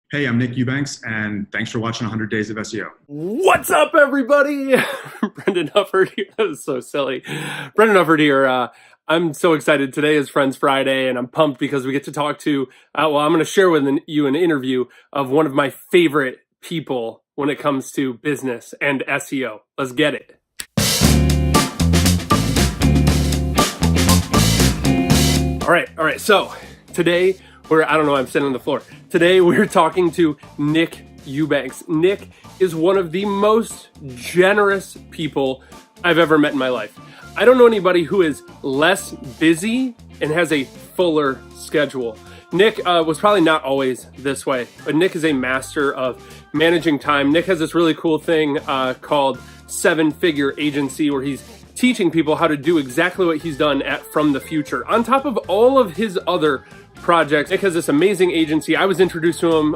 Hey, I'm Nick Eubanks, and thanks for watching 100 Days of SEO. What's up, everybody? Brendan Hufford here. That was so silly. Brendan Hufford here. I'm so excited. Today is Friends Friday, and I'm pumped because we get to talk to, I'm going to share with you an interview of one of my favorite people when it comes to business and SEO. Let's get it. All right. So today, I'm sitting on the floor. Today we're talking to Nick Eubanks. Nick is one of the most generous people I've ever met in my life. I don't know anybody who is less busy and has a fuller schedule. Nick was probably not always this way, but Nick is a master of managing time. Nick has this really cool thing called 7-Figure Agency, where he's teaching people how to do exactly what he's done at From the Future. On top of all of his other projects, Nick has this amazing agency. I was introduced to him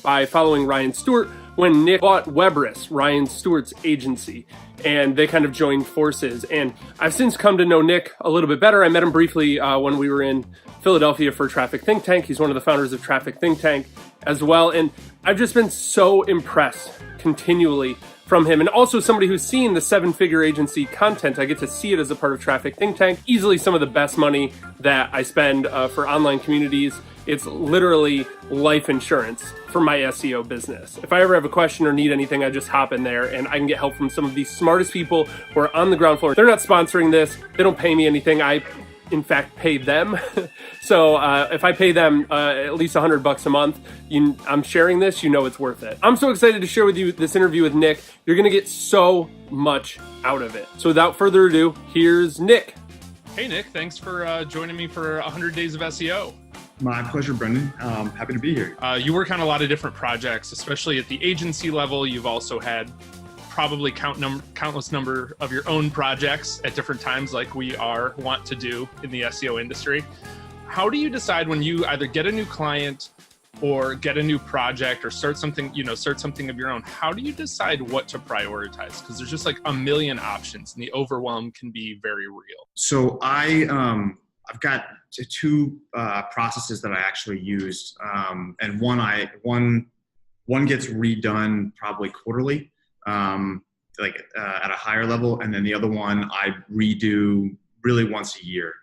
by following Ryan Stewart when Nick bought Webris, Ryan Stewart's agency, and they kind of joined forces. And I've since come to know Nick a little bit better. I met him briefly when we were in Philadelphia for Traffic Think Tank. He's one of the founders of Traffic Think Tank as well. And I've just been so impressed continually from him, and also somebody who's seen the 7-Figure Agency content. I get to see it as a part of Traffic Think Tank. Easily some of the best money that I spend for online communities. It's literally life insurance for my SEO business. If I ever have a question or need anything, I just hop in there and I can get help from some of the smartest people who are on the ground floor. They're not sponsoring this. They don't pay me anything. I, in fact, pay them. So if I pay them at least $100 a month, I'm sharing this, you know it's worth it. I'm so excited to share with you this interview with Nick. You're gonna get so much out of it. So without further ado, here's Nick. Hey Nick, thanks for joining me for 100 Days of SEO. My pleasure, Brendan. Happy to be here. You work on a lot of different projects, especially at the agency level. You've also had probably countless number of your own projects at different times, like we want to do in the SEO industry. How do you decide when you either get a new client or get a new project or start something of your own? How do you decide what to prioritize? Because there's just like a million options and the overwhelm can be very real. So I've got two processes that I actually use, and one gets redone probably quarterly, at a higher level, and then the other one I redo really once a year.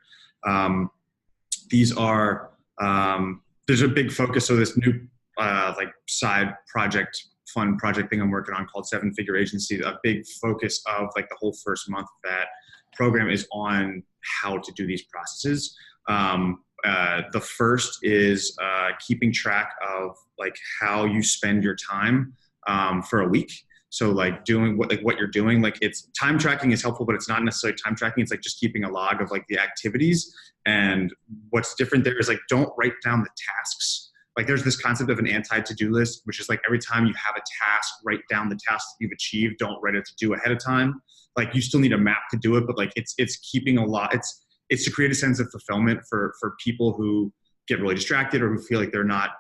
These are there's a big focus. So this new side project, fun project thing I'm working on called 7-Figure Agency. A big focus of like the whole first month of that program is on how to do these processes. The first is keeping track of like how you spend your time for a week. So like doing what you're doing, like it's time tracking is helpful, but it's not necessarily time tracking. It's like just keeping a log of like the activities. And what's different there is like, don't write down the tasks. Like there's this concept of an anti-to-do list, which is like every time you have a task, write down the tasks you've achieved. Don't write it to do ahead of time. Like you still need a map to do it, but like it's keeping a lot. It's to create a sense of fulfillment for people who get really distracted or who feel like they're not,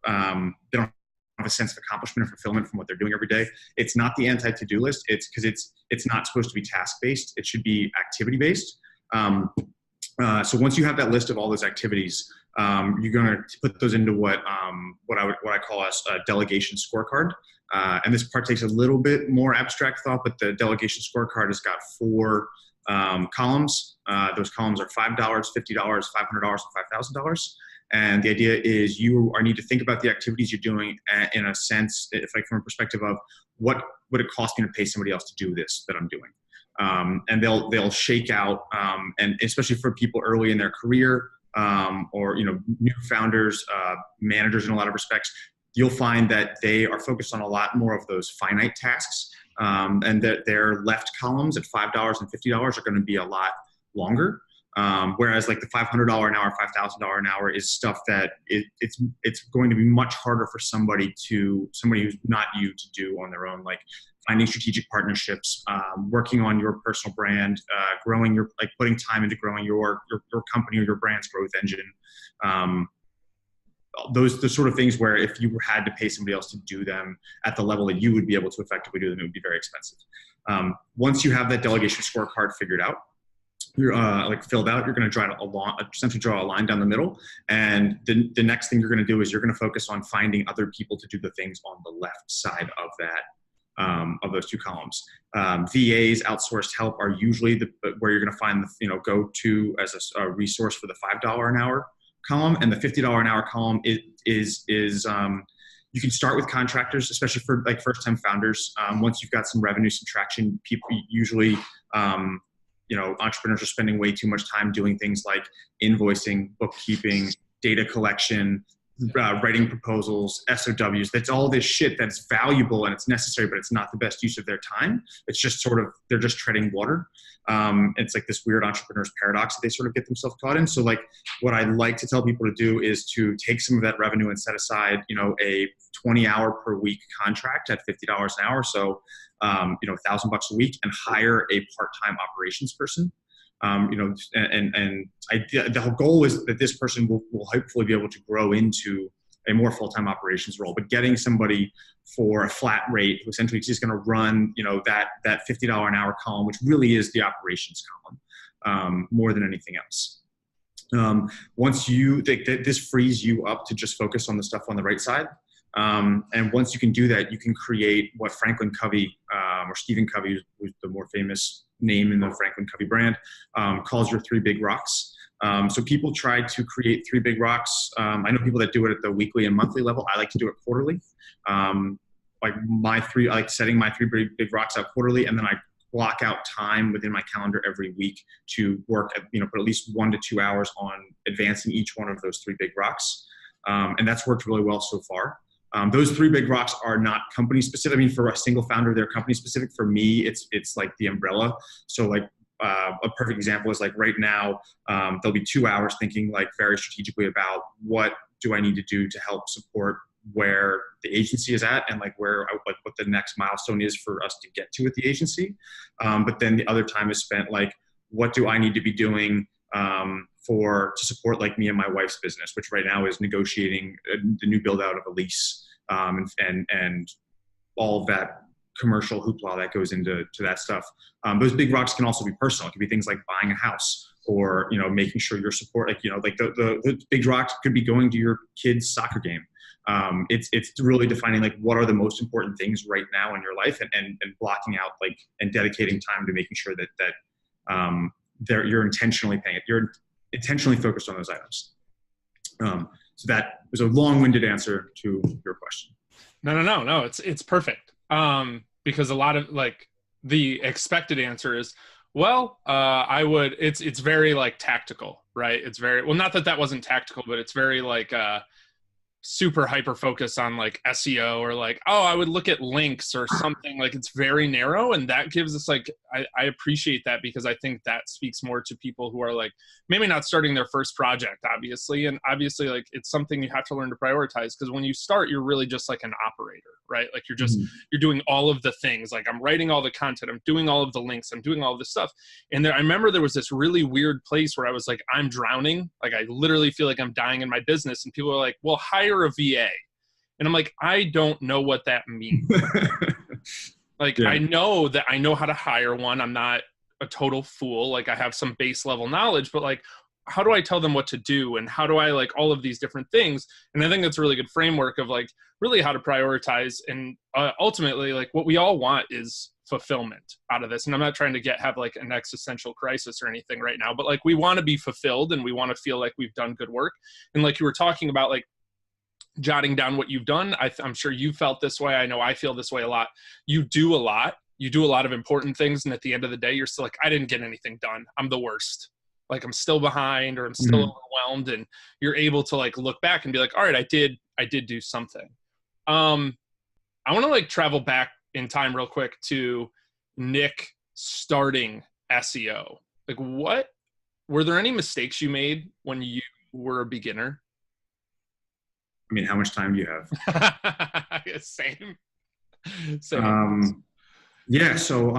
they don't have a sense of accomplishment or fulfillment from what they're doing every day. It's not the anti-to-do list. It's because it's not supposed to be task-based. It should be activity-based. So once you have that list of all those activities, you're going to put those into what I call a delegation scorecard. And this part takes a little bit more abstract thought, but the delegation scorecard has got 4 columns. Those columns are $5, $50, $500, and $5,000. And the idea is you need to think about the activities you're doing in a sense, from a perspective of what would it cost me to pay somebody else to do this that I'm doing. And they'll shake out, and especially for people early in their career, or new founders, managers in a lot of respects, you'll find that they are focused on a lot more of those finite tasks, and that their left columns at $5 and $50 are going to be a lot longer. Whereas like the $500 an hour, $5,000 an hour is stuff that it's going to be much harder for somebody who's not you to do on their own, like finding strategic partnerships, working on your personal brand, putting time into growing your company or your brand's growth engine. The sort of things where if you had to pay somebody else to do them at the level that you would be able to effectively do them, it would be very expensive. Once you have that delegation scorecard figured out, you're like filled out, you're going to essentially draw a line down the middle. And the next thing you're going to do is you're going to focus on finding other people to do the things on the left side of that, of those two columns. VAs, outsourced help, are usually where you're going to find the, go to as a resource for the $5 an hour column. And the $50 an hour column is you can start with contractors, especially for like first-time founders. Once you've got some revenue, some traction, people usually, entrepreneurs are spending way too much time doing things like invoicing, bookkeeping, data collection, writing proposals, SOWs. That's all this shit that's valuable and it's necessary, but it's not the best use of their time. It's just they're just treading water. It's like this weird entrepreneur's paradox that they sort of get themselves caught in. So like what I like to tell people to do is to take some of that revenue and set aside, a 20-hour per week contract at $50 an hour. So, $1,000 a week, and hire a part-time operations person. The whole goal is that this person will hopefully be able to grow into a more full-time operations role, but getting somebody for a flat rate who essentially is just going to run, that $50 an hour column, which really is the operations column, more than anything else. Once this frees you up to just focus on the stuff on the right side. And once you can do that, you can create what Franklin Covey, or Stephen Covey, who's the more famous name in the Franklin Covey brand, calls your 3 big rocks. So people try to create 3 big rocks. I know people that do it at the weekly and monthly level. I like to do it quarterly. I like setting my 3 big rocks out quarterly, and then I block out time within my calendar every week to work at, put at least 1 to 2 hours on advancing each one of those 3 big rocks. And that's worked really well so far. Those 3 big rocks are not company specific. I mean, for a single founder, they're company specific. For me, it's like the umbrella. So like a perfect example is like right now, there'll be 2 hours thinking like very strategically about what do I need to do to help support where the agency is at, and like what the next milestone is for us to get to with the agency. But then the other time is spent like, what do I need to be doing to support like me and my wife's business, which right now is negotiating the new build out of a lease, and all of that commercial hoopla that goes into that stuff. Those big rocks can also be personal. It could be things like buying a house, or making sure your support, like the big rocks could be going to your kid's soccer game. It's really defining like what are the most important things right now in your life, and blocking out like and dedicating time to making sure that you're intentionally you're intentionally focused on those items. So that was a long-winded answer to your question. No. It's perfect. Because a lot of like the expected answer is, well, it's very like tactical, right? It's very, well, not that wasn't tactical, but it's very like, super hyper focused on like SEO, or like, oh, I would look at links or something. Like it's very narrow, and that gives us like, I appreciate that, because I think that speaks more to people who are like maybe not starting their first project, obviously. And obviously like it's something you have to learn to prioritize, because when you start, you're really just like an operator, right? Like you're just, you're doing all of the things. Like I'm writing all the content, I'm doing all of the links, I'm doing all of this stuff. And I remember there was this really weird place where I was like, I'm drowning. Like I literally feel like I'm dying in my business. And people are like, well, hire a VA. And I'm like, I don't know what that means. Like, yeah. I know how to hire one. I'm not a total fool. Like I have some base level knowledge, but like, how do I tell them what to do? And how do I like all of these different things? And I think that's a really good framework of like really how to prioritize. And ultimately, like what we all want is fulfillment out of this. And I'm not trying to have like an existential crisis or anything right now, but like we want to be fulfilled, and we want to feel like we've done good work. And like you were talking about, like jotting down what you've done. I'm sure you felt this way. I know I feel this way a lot. You do a lot of important things. And at the end of the day, you're still like, I didn't get anything done. I'm the worst. Like I'm still behind, or I'm still overwhelmed. And you're able to like look back and be like, all right, I did do something. I want to like travel back in time real quick to Nick starting SEO. Like were there any mistakes you made when you were a beginner? I mean, how much time do you have? Same. Yeah. So,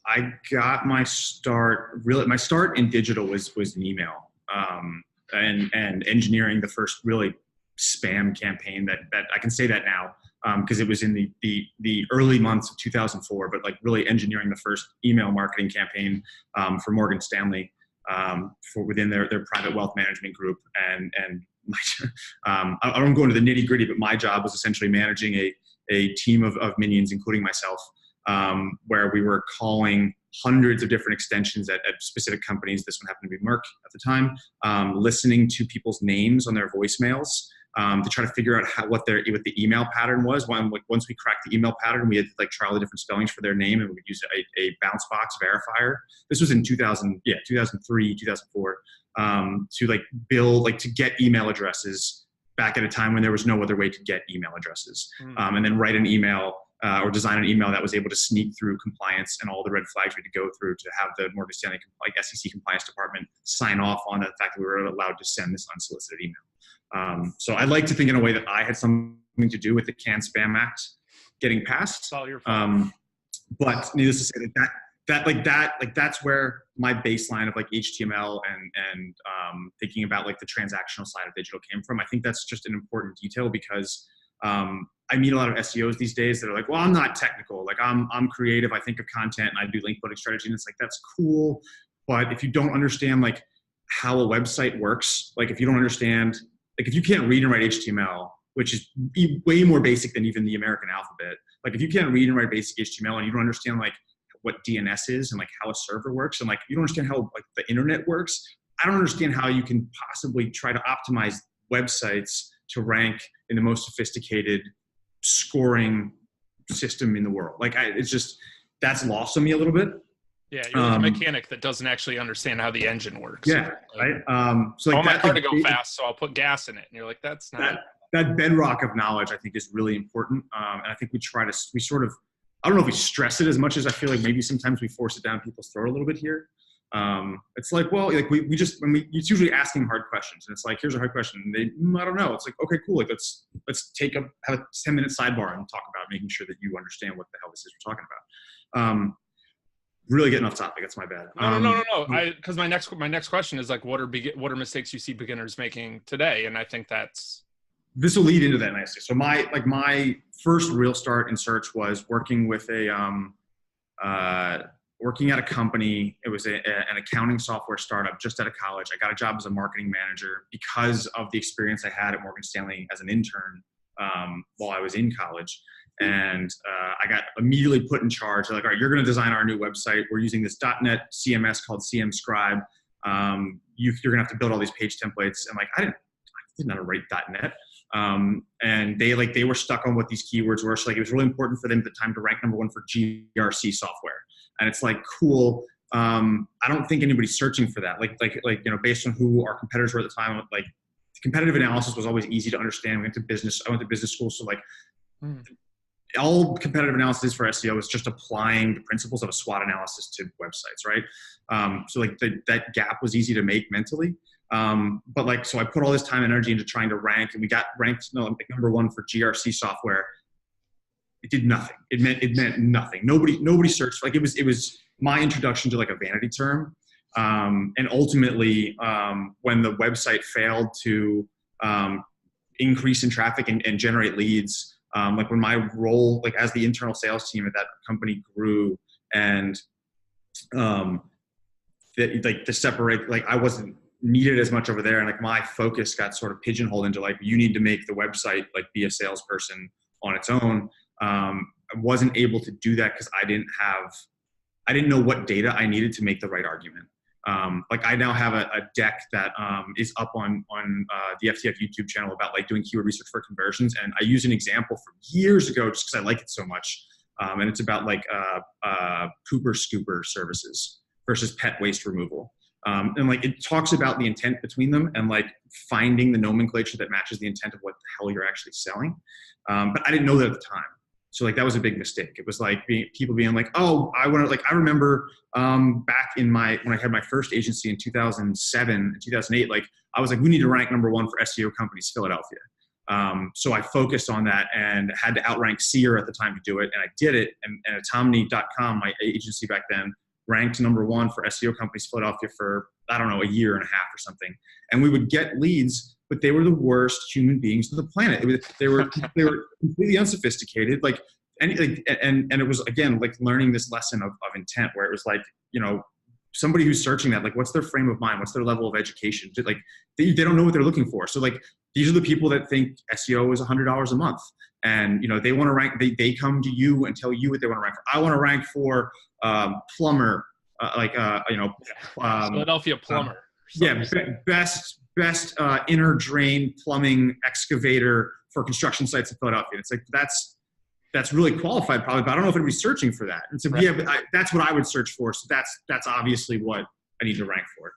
I got my start in digital was an email, and engineering the first really spam campaign that I can say that now, because it was in the early months of 2004, but like really engineering the first email marketing campaign, for Morgan Stanley. for within their private wealth management group. And I don't go into the nitty gritty, but my job was essentially managing a team of minions, including myself, where we were calling hundreds of different extensions at specific companies. This one happened to be Merck at the time, listening to people's names on their voicemails to try to figure out what the email pattern was. Once we cracked the email pattern, we had to try all the different spellings for their name, and we would use a bounce box verifier. This was in 2003, 2004, to build, to get email addresses back at a time when there was no other way to get email addresses. And then write an email or design an email that was able to sneak through compliance and all the red flags we had to go through to have the Morgan Stanley SEC compliance department sign off on the fact that we were allowed to send this unsolicited email. So I like to think in a way that I had something to do with the CAN-SPAM Act getting passed. It's all your fault. But needless to say that's where my baseline of HTML and thinking about the transactional side of digital came from. I think that's just an important detail because I meet a lot of SEOs these days that are like, well, I'm not technical. I'm creative. I think of content and I do link building strategy. And it's that's cool. But if you don't understand how a website works, if you don't understand, if you can't read and write HTML, which is way more basic than even the American alphabet. If you can't read and write basic HTML and you don't understand what DNS is and how a server works and you don't understand how the internet works, I don't understand how you can possibly try to optimize websites to rank in the most sophisticated scoring system in the world. It's just, that's lost on me a little bit. Yeah, you're a mechanic that doesn't actually understand how the engine works. Yeah, right. So I want my car to go fast, so I'll put gas in it. And you're like, that's not... That bedrock of knowledge, I think, is really important. And I think we sort of, I don't know if we stress it as much as I feel maybe sometimes we force it down people's throat a little bit here. It's it's usually asking hard questions. And it's here's a hard question. And they, I don't know. It's okay, cool. Let's have a 10-minute sidebar and talk about making sure that you understand what the hell this is we're talking about. Really getting off topic. That's my bad. No. Because my next question is what are mistakes you see beginners making today? And I think this will lead into that nicely. So my first real start in search was working with working at a company. It was an accounting software startup just out of college. I got a job as a marketing manager because of the experience I had at Morgan Stanley as an intern while I was in college. And I got immediately put in charge. They're all right, you're going to design our new website. We're using this .NET CMS called CM Scribe. You're going to have to build all these page templates. And I didn't know how to write .NET. And they were stuck on what these keywords were. So it was really important for them at the time to rank #1 for GRC software. And it's cool. I don't think anybody's searching for that. Based on who our competitors were at the time, competitive analysis was always easy to understand. I went to business school. So all competitive analysis for SEO is just applying the principles of a SWOT analysis to websites, right? That gap was easy to make mentally. So I put all this time and energy into trying to rank, and we got ranked #1 for GRC software. It did nothing. It meant nothing. Nobody searched. It was my introduction to a vanity term. And ultimately, when the website failed to increase in traffic and generate leads, when my role as the internal sales team at that company grew, and to separate, I wasn't needed as much over there, and my focus got sort of pigeonholed into you need to make the website be a salesperson on its own. I wasn't able to do that because I didn't know what data I needed to make the right argument. I now have a deck that is up on the FTF YouTube channel about doing keyword research for conversions, and I use an example from years ago just because I like it so much. And it's about pooper scooper services versus pet waste removal. And it talks about the intent between them and finding the nomenclature that matches the intent of what the hell you're actually selling. But I didn't know that at the time. So that was a big mistake. It was people being oh, I want to, I remember back when I had my first agency in 2007 and 2008, I was we need to rank #1 for SEO companies, Philadelphia. So I focused on that and had to outrank Seer at the time to do it. And I did it. And Atomni.com, my agency back then, ranked #1 for SEO companies, Philadelphia, for, I don't know, a year and a half or something. And we would get leads, but they were the worst human beings on the planet. They were completely unsophisticated. And it was, again, learning this lesson of intent, where it was somebody who's searching that, like, what's their frame of mind? What's their level of education? Like, they don't know what they're looking for. So like, these are the people that think SEO is $100 a month. And, you know, they want to rank, they come to you and tell you what they want to rank for. I want to rank for plumber, Philadelphia plumber. Best inner drain plumbing excavator for construction sites in Philadelphia. It's like, that's really qualified probably, but I don't know if anybody's searching for that. And so, right. But that's what I would search for. So that's obviously what I need to rank for.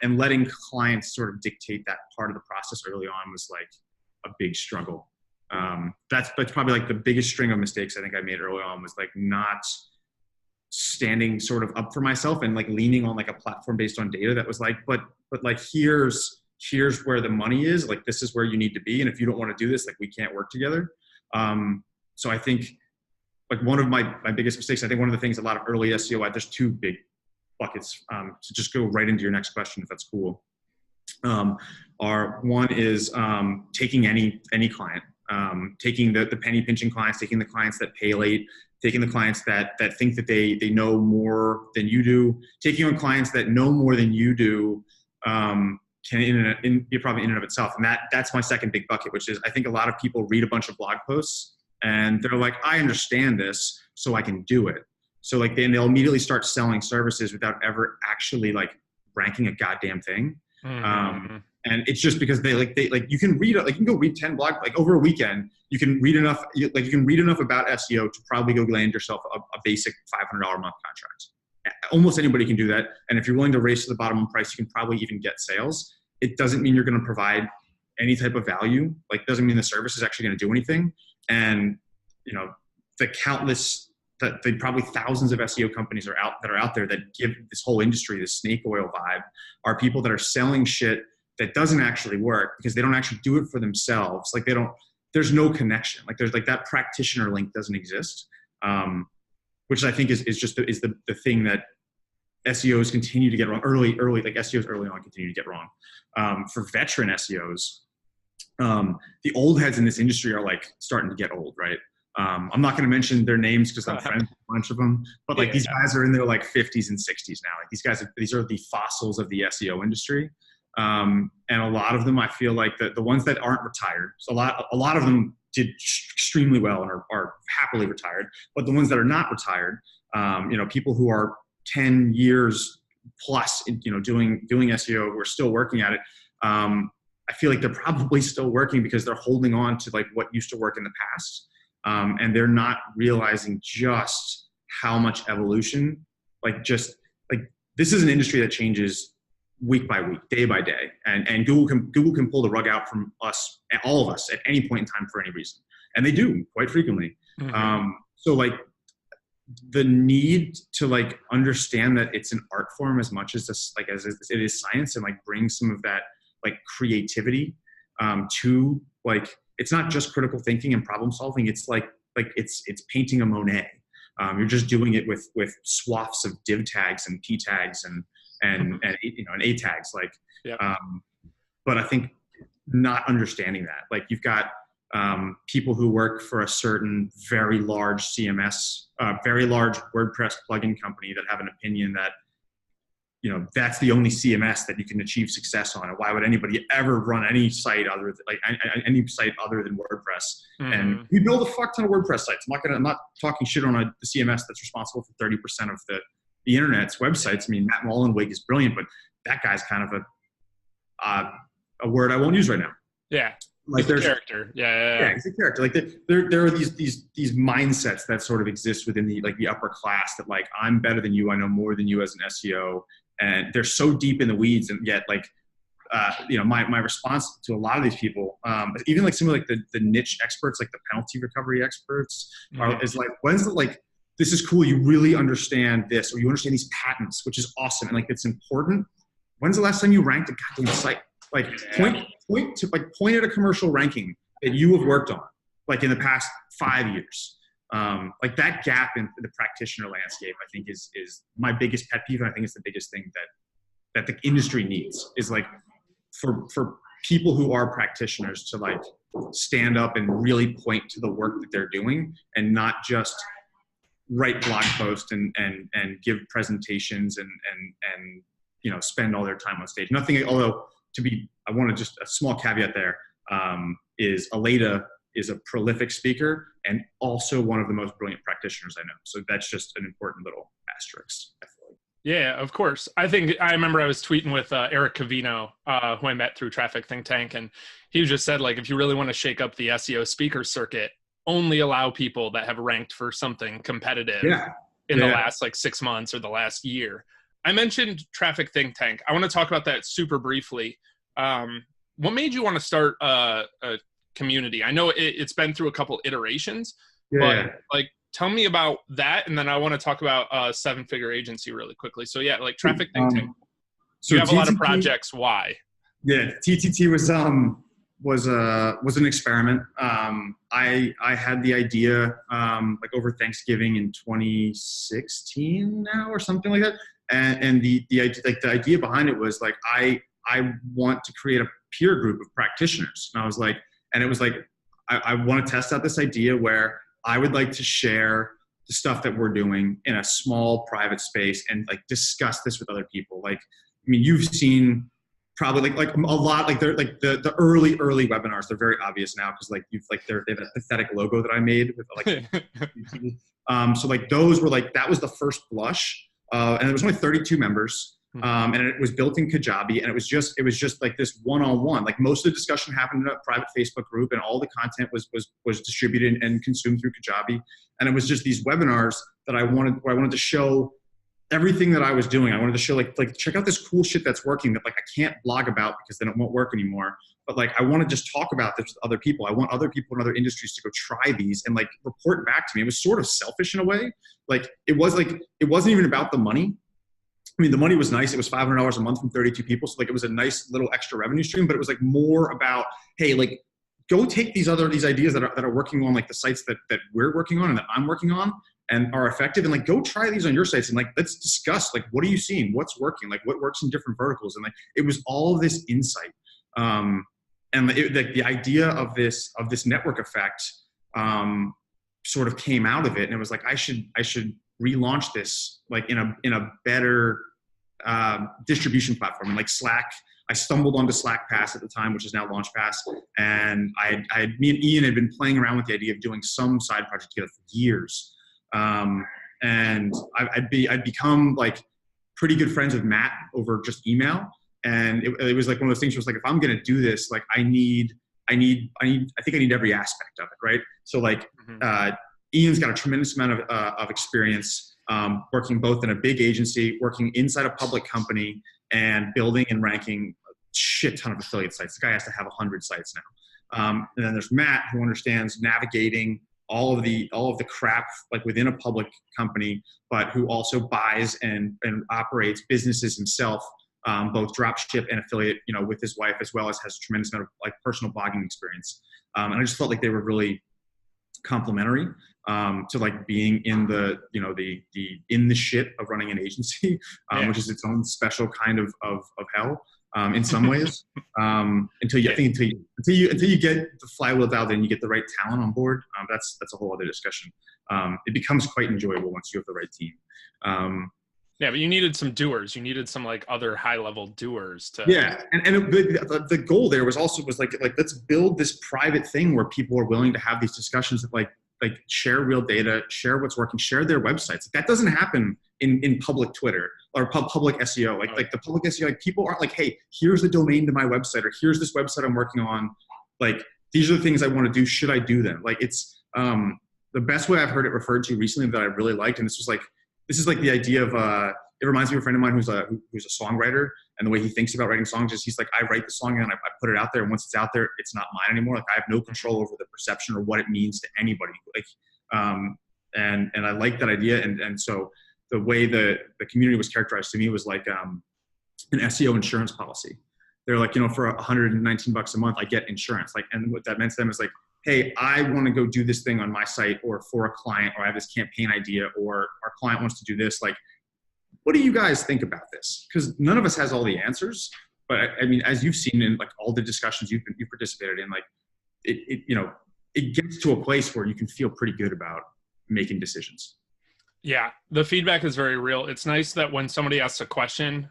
And letting clients sort of dictate that part of the process early on was like a big struggle. That's probably like the biggest string of mistakes I think I made early on, was like not standing sort of up for myself and like leaning on like a platform based on data that was like, but like, here's where the money is. Like, this is where you need to be. And if you don't want to do this, like, we can't work together. So I think like one of my biggest mistakes, I think one of the things a lot of early SEO, there's two big buckets, to just go right into your next question, if that's cool. One is taking any client, taking the penny pinching clients, taking the clients that pay late, taking the clients that think that they know more than you do, taking on clients that know more than you do, you're probably in and of itself. And that's my second big bucket, which is I think a lot of people read a bunch of blog posts and they're like, I understand this, so I can do it. So like then they'll immediately start selling services without ever actually like ranking a goddamn thing. Mm-hmm. And it's just because they you can read, like, you can go read 10 blog, like over a weekend, you can read enough about SEO to probably go land yourself a basic $500 a month contract. Almost anybody can do that. And if you're willing to race to the bottom of price, you can probably even get sales. It doesn't mean you're going to provide any type of value. Like, doesn't mean the service is actually going to do anything. And, you know, the probably thousands of SEO companies that are out there that give this whole industry this snake oil vibe are people that are selling shit that doesn't actually work because they don't actually do it for themselves. Like, there's no connection. Like, there's like that practitioner link doesn't exist. Which I think is the thing that SEOs continue to get wrong early, like SEOs early on continue to get wrong. For veteran SEOs, the old heads in this industry are like starting to get old, right? I'm not going to mention their names because I'm friends with a bunch of them, but like these guys are in their like 50s and 60s now. Like these are the fossils of the SEO industry. And a lot of them, I feel like the ones that aren't retired, so a lot of them did extremely well and are happily retired, but the ones that are not retired, people who are 10 years plus, doing SEO, who are still working at it. I feel like they're probably still working because they're holding on to like what used to work in the past. And they're not realizing just how much evolution, this is an industry that changes week by week, day by day. And Google can pull the rug out from us, all of us, at any point in time for any reason. And they do quite frequently. Mm-hmm. So like the need to like understand that it's an art form as much as as it is science, and like bring some of that like creativity to like, it's not just critical thinking and problem solving. It's like it's painting a Monet. You're just doing it with swaths of div tags and p tags and a tags. Yep. But I think not understanding that, like, you've got people who work for a certain very large CMS, very large WordPress plugin company that have an opinion that, that's the only CMS that you can achieve success on. And why would anybody ever run any site other than WordPress? Mm-hmm. And we build a fuck ton of WordPress sites. I'm not talking shit on the CMS that's responsible for 30% of the internet's websites. I mean, Matt Mullenweg is brilliant, but that guy's kind of a word I won't use right now. Yeah. Like, he's a character. Yeah. He's a character. Like, there are these mindsets that sort of exist within the upper class that, like, I'm better than you, I know more than you as an SEO, and they're so deep in the weeds. And yet, like, my response to a lot of these people, even like some of like the niche experts, like the penalty recovery experts, is like, when's this is cool, you really understand this, or you understand these patents, which is awesome, and like it's important. When's the last time you ranked a goddamn site? Like, point at a commercial ranking that you have worked on, like, in the past 5 years. Like, that gap in the practitioner landscape, I think is my biggest pet peeve. And I think it's the biggest thing that the industry needs, is like for people who are practitioners to like stand up and really point to the work that they're doing, and not just write blog posts and give presentations and spend all their time on stage. Nothing, although I want to just a small caveat there, is Aleda is a prolific speaker and also one of the most brilliant practitioners I know. So that's just an important little asterisk, I feel like. Yeah, of course. I remember I was tweeting with Eric Covino, who I met through Traffic Think Tank, and he just said, like, if you really want to shake up the SEO speaker circuit, only allow people that have ranked for something competitive in the last 6 months or the last year. I mentioned Traffic Think Tank. I want to talk about that super briefly. What made you want to start a community? I know it's been through a couple iterations, but tell me about that, and then I want to talk about a 7-figure agency really quickly. So Traffic Think Tank. So you have a lot of projects. Why? Yeah, TTT was an experiment. I had the idea over Thanksgiving in 2016 now or something like that, and the idea behind it was I want to create a peer group of practitioners, and I was I want to test out this idea where I would like to share the stuff that we're doing in a small private space and discuss this with other people. You've seen probably a lot, they're the early webinars. They're very obvious now because they have a pathetic logo that I made with so those were that was the first blush, and there was only 32 members. And it was built in Kajabi, and it was just this one-on-one. Most of the discussion happened in a private Facebook group, and all the content was distributed and consumed through Kajabi. And it was just these webinars that I wanted to show everything that I was doing. I wanted to show check out this cool shit that's working that I can't blog about because then it won't work anymore. But I want to just talk about this with other people. I want other people in other industries to go try these and report back to me. It was sort of selfish in a way. It wasn't even about the money. The money was nice. It was $500 a month from 32 people. So it was a nice little extra revenue stream, but it was more about, hey, go take these ideas that are working on the sites that we're working on and that I'm working on and are effective, and go try these on your sites and let's discuss what are you seeing, what's working, what works in different verticals, and it was all of this insight. And the idea of this network effect sort of came out of it, and it was I should relaunch this in a better distribution platform. And Slack, I stumbled onto Slack Pass at the time, which is now LaunchPass, and me and Ian had been playing around with the idea of doing some side project together for years. And I'd become pretty good friends with Matt over just email, and it was one of those things where it was if I'm going to do this, I think I need every aspect of it, right? So Ian's got a tremendous amount of experience working both in a big agency, working inside a public company, and building and ranking a shit ton of affiliate sites. The guy has to have 100 sites now. And then there's Matt, who understands navigating all of the crap within a public company, but who also buys and operates businesses himself, both dropship and affiliate, with his wife, as well as has a tremendous amount of personal blogging experience. And I just felt they were really complementary to being in the in the shit of running an agency, which is its own special kind of hell in some ways. Until you get the flywheel dialed in, you get the right talent on board. That's a whole other discussion. It becomes quite enjoyable once you have the right team. Yeah, but you needed some doers. You needed some other high level doers to. Yeah, and the goal there was let's build this private thing where people are willing to have these discussions that share real data, share what's working, share their websites. That doesn't happen in public Twitter or public SEO. The public SEO, people aren't hey, here's the domain to my website, or here's this website I'm working on. These are the things I want to do. Should I do them? It's the best way I've heard it referred to recently that I really liked, and this is the idea of it reminds me of a friend of mine who's a songwriter, and the way he thinks about writing songs is he's I write the song and I put it out there, and once it's out there, it's not mine anymore. I have no control over the perception or what it means to anybody. And I like that idea, and so the way the community was characterized to me was an SEO insurance policy. They're for $119 a month, I get insurance. And what that meant to them is hey, I want to go do this thing on my site or for a client, or I have this campaign idea, or our client wants to do this. What do you guys think about this? Because none of us has all the answers. But as you've seen in all the discussions you've participated in, it gets to a place where you can feel pretty good about making decisions. Yeah, the feedback is very real. It's nice that when somebody asks a question,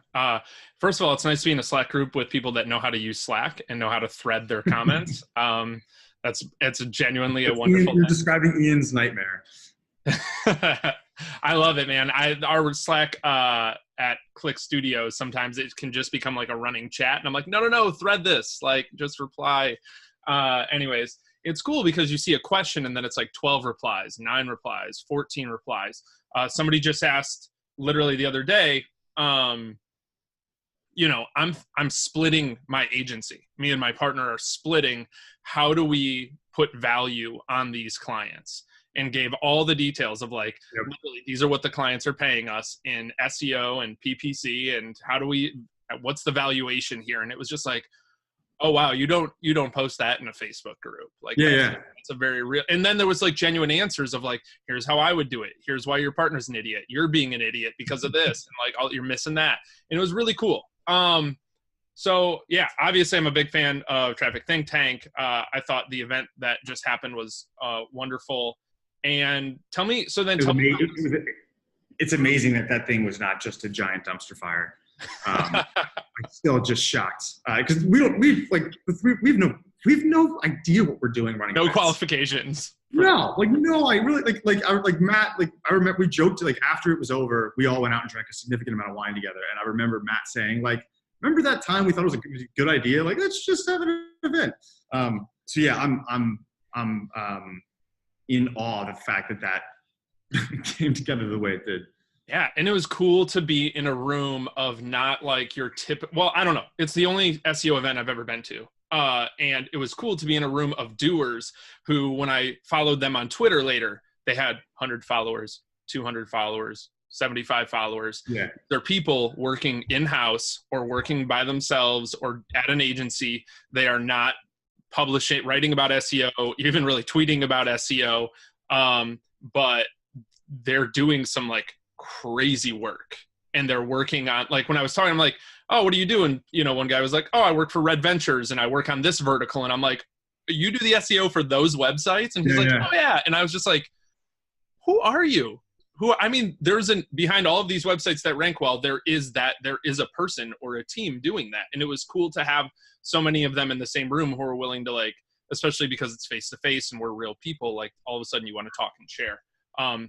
first of all, it's nice to be in a Slack group with people that know how to use Slack and know how to thread their comments. It's genuinely a wonderful You're thing. describing Ian's nightmare. I love it, man. Our Slack at Click Studios, sometimes it can just become like a running chat, and I'm like, no, thread this, like just reply. Anyways, it's cool because you see a question and then it's like 12 replies, 9 replies, 14 replies. Somebody just asked literally the other day, I'm splitting my agency. Me and my partner are splitting. How do we put value on these clients? And gave all the details of like, literally, these are what the clients are paying us in SEO and PPC, and what's the valuation here? And it was just like, oh wow, you don't post that in a Facebook group. Like, that's a very real. And then there was like genuine answers of like, here's how I would do it. Here's why your partner's an idiot. You're being an idiot because of this, and like, you're missing that. And it was really cool. So yeah, obviously I'm a big fan of Traffic Think Tank. I thought the event that just happened was wonderful. And tell me, it's amazing that thing was not just a giant dumpster fire. I'm still just shocked because we have no idea what we're doing running. No events. Qualifications. No, I really like Matt. Like I remember we joked like after it was over, we all went out and drank a significant amount of wine together, and I remember Matt saying like, "Remember that time we thought it was a good idea? Like let's just have an event." So yeah, I'm in awe of the fact that came together the way it did. Yeah, and it was cool to be in a room of not like your well, I don't know. It's the only SEO event I've ever been to. And it was cool to be in a room of doers who, when I followed them on Twitter later, they had 100 followers, 200 followers, 75 followers. Yeah. They're people working in-house or working by themselves or at an agency. They are not writing about SEO, even really tweeting about SEO. But they're doing some like crazy work, and they're working on, like, when I was talking, I'm like, oh, what are you doing? One guy was like, oh, I work for Red Ventures and I work on this vertical. And I'm like, you do the SEO for those websites? And he's oh yeah. And I was just like, who are you? Behind all of these websites that rank well, there is a person or a team doing that. And it was cool to have so many of them in the same room who are willing to, like, especially because it's face to face and we're real people, like all of a sudden you want to talk and share.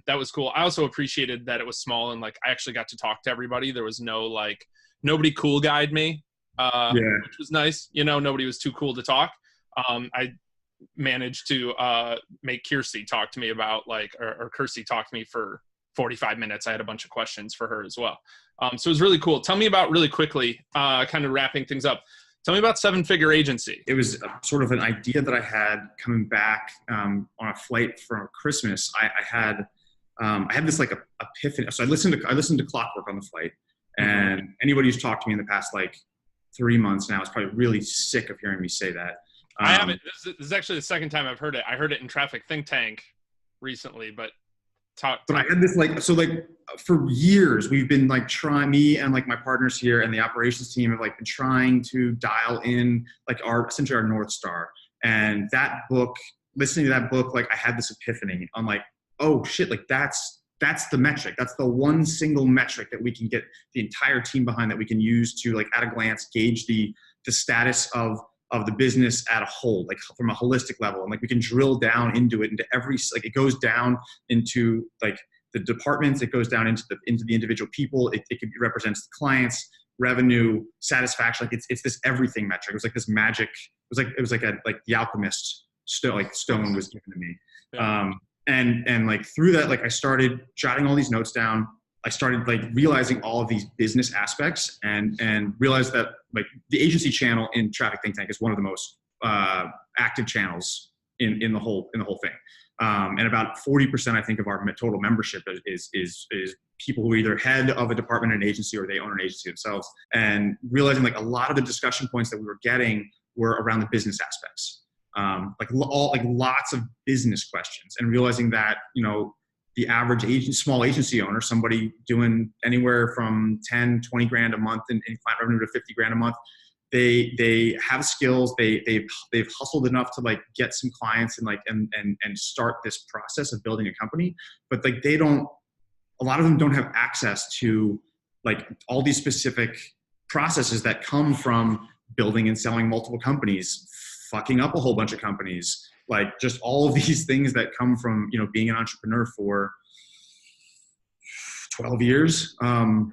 That was cool. I also appreciated that it was small and like I actually got to talk to everybody. There was no like, nobody cool guyed me, which was nice. Nobody was too cool to talk. I managed to make Kirsty talk to me about or Kirsty talk to me for 45 minutes. I had a bunch of questions for her as well. So it was really cool. Tell me about, really quickly, kind of wrapping things up, tell me about Seven Figure Agency. It was sort of an idea that I had coming back on a flight from Christmas. I had this like epiphany. So I listened to Clockwork on the flight, and anybody who's talked to me in the past like 3 months now is probably really sick of hearing me say that. I haven't. This is actually the second time I've heard it. I heard it in Traffic Think Tank recently, but I had this for years we've been like trying, me and like my partners here and the operations team have like been trying to dial in like essentially our North Star. And that book, listening to that book, like I had this epiphany. I'm like, oh shit, like that's the metric. That's the one single metric that we can get the entire team behind, that we can use to like at a glance gauge the status of the business at a whole, like from a holistic level. And like we can drill down into it, into every, like it goes down into like the departments, it goes down into the individual people. It represents the clients, revenue, satisfaction. Like it's this everything metric. It was like this magic. It was like the alchemist stone was given to me. Yeah. And like through that, like I started jotting all these notes down. I started like realizing all of these business aspects and realized that like the agency channel in Traffic Think Tank is one of the most active channels in the whole thing. And about 40%, I think, of our total membership is people who are either head of a department in an agency or they own an agency themselves. And realizing like a lot of the discussion points that we were getting were around the business aspects, lots of business questions, and realizing that, the average small agency owner, somebody doing anywhere from 10, 20 grand a month in client revenue to 50 grand a month, they have skills. They've hustled enough to like get some clients and start this process of building a company, but like they don't a lot of them don't have access to like all these specific processes that come from building and selling multiple companies, fucking up a whole bunch of companies, like just all of these things that come from, you know, being an entrepreneur for 12 years. You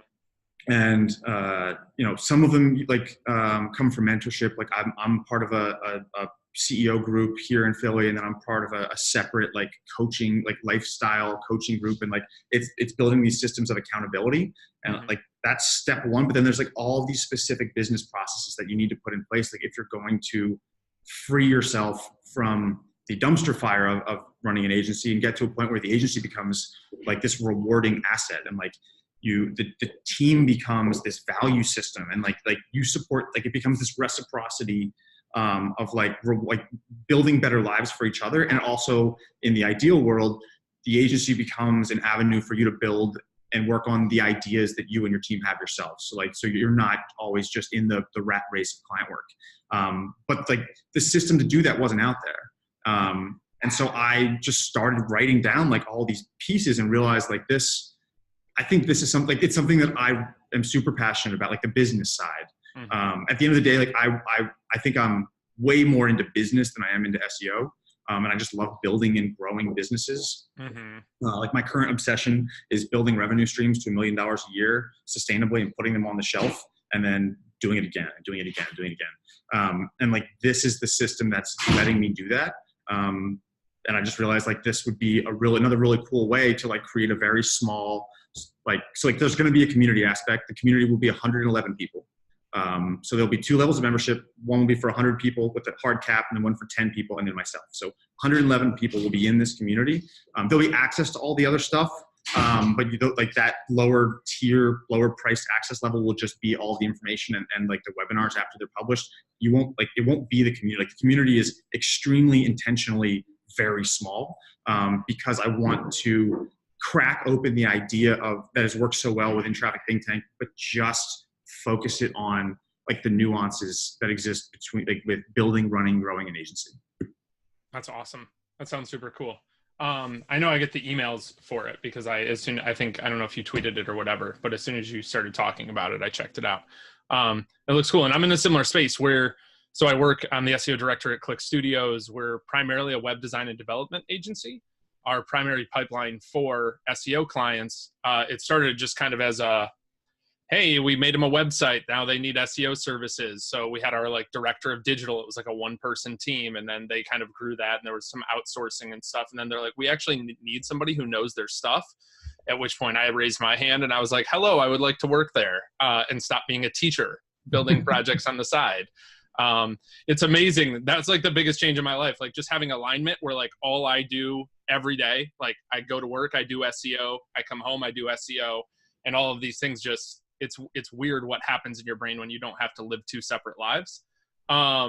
know, some of them like come from mentorship. Like I'm part of a CEO group here in Philly, and then I'm part of a separate like coaching, like lifestyle coaching group. And like it's building these systems of accountability, and like that's step one. But then there's like all these specific business processes that you need to put in place. Like if you're going to free yourself from the dumpster fire of running an agency and get to a point where the agency becomes like this rewarding asset, and like the team becomes this value system, and like you support, like it becomes this reciprocity of like building better lives for each other. And also in the ideal world, the agency becomes an avenue for you to build and work on the ideas that you and your team have yourselves. So you're not always just in the rat race of client work. But like the system to do that wasn't out there. And so I just started writing down like all these pieces and realized like this, I think this is something, like, it's something that I am super passionate about, like the business side. At the end of the day, like I think I'm way more into business than I am into SEO. And I just love building and growing businesses. Like my current obsession is building revenue streams to $1 million a year sustainably and putting them on the shelf and then doing it again, doing it again, doing it again. And like, this is the system that's letting me do that. And I just realized like this would be another really cool way to like create a very small, so there's going to be a community aspect. The community will be 111 people. So there'll be 2 levels of membership. One will be for 100 people with a hard cap, and then one for 10 people, and then myself. So 111 people will be in this community. There'll be access to all the other stuff. But you don't, like that lower tier, lower priced access level will just be all the information and like the webinars after they're published. You won't like, it won't be the community. Like the community is extremely intentionally very small, because I want to crack open the idea of that has worked so well within Traffic Think Tank, but just focus it on like the nuances that exist between like with building, running, growing an agency. That's awesome. That sounds super cool. I know I get the emails for it because I don't know if you tweeted it or whatever, but as soon as you started talking about it, I checked it out. It looks cool. And I'm in a similar space so I work on the SEO director at Click Studios. We're primarily a web design and development agency. Our primary pipeline for SEO clients, it started just kind of as hey, we made them a website. Now they need SEO services. So we had our like director of digital. It was like a 1-person team. And then they kind of grew that. And there was some outsourcing and stuff. And then they're like, we actually need somebody who knows their stuff. At which point I raised my hand and I was like, hello, I would like to work there and stop being a teacher, building projects on the side. It's amazing. That's like the biggest change in my life. Like just having alignment where like all I do every day, like I go to work, I do SEO, I come home, I do SEO, and all of these things just, it's weird what happens in your brain when you don't have to live 2 separate lives. Yeah,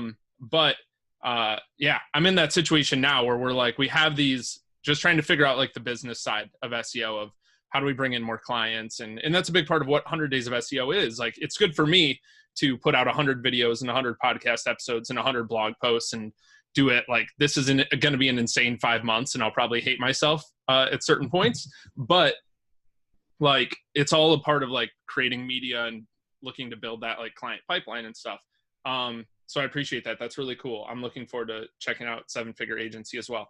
I'm in that situation now where we're like, we have these, just trying to figure out like the business side of SEO of how do we bring in more clients? And that's a big part of what 100 Days of SEO is. Like, it's good for me to put out 100 videos and 100 podcast episodes and 100 blog posts and do it. Like, this is going to be an insane 5 months and I'll probably hate myself at certain points, but like, it's all a part of like creating media and looking to build that like client pipeline and stuff. So I appreciate that. That's really cool. I'm looking forward to checking out 7-Figure Agency as well.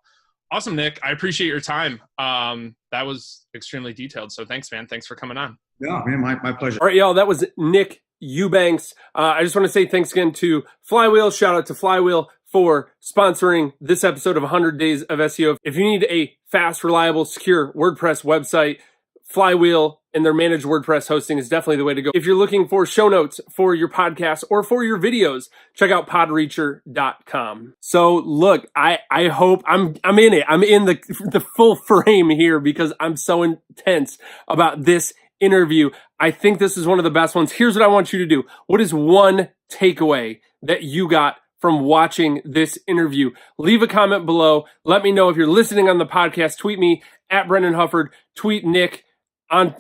Awesome, Nick. I appreciate your time. That was extremely detailed. So thanks, man. Thanks for coming on. Yeah, man, my pleasure. All right, y'all. That was Nick Eubanks. I just want to say thanks again to Flywheel. Shout out to Flywheel for sponsoring this episode of 100 Days of SEO. If you need a fast, reliable, secure WordPress website, Flywheel and their managed WordPress hosting is definitely the way to go. If you're looking for show notes for your podcast or for your videos, check out podreacher.com. So look, I hope I'm in it. I'm in the full frame here because I'm so intense about this interview. I think this is one of the best ones. Here's what I want you to do. What is one takeaway that you got from watching this interview? Leave a comment below. Let me know if you're listening on the podcast. Tweet me at Brendan Hufford. Tweet Nick on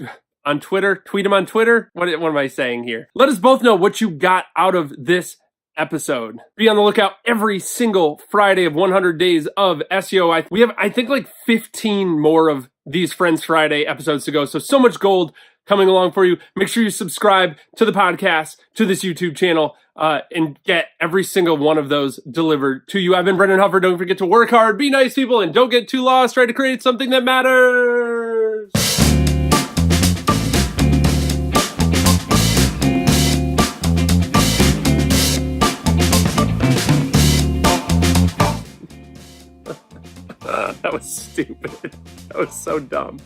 Twitter. Tweet him on Twitter. What am I saying here? Let us both know what you got out of this episode. Be on the lookout every single Friday of 100 Days of SEO. We have, I think, like 15 more of these Friends Friday episodes to go. So much gold coming along for you. Make sure you subscribe to the podcast, to this YouTube channel, and get every single one of those delivered to you. I've been Brendan Huffer. Don't forget to work hard, be nice people, and don't get too lost. Try to create something that matters. That was stupid. That was so dumb.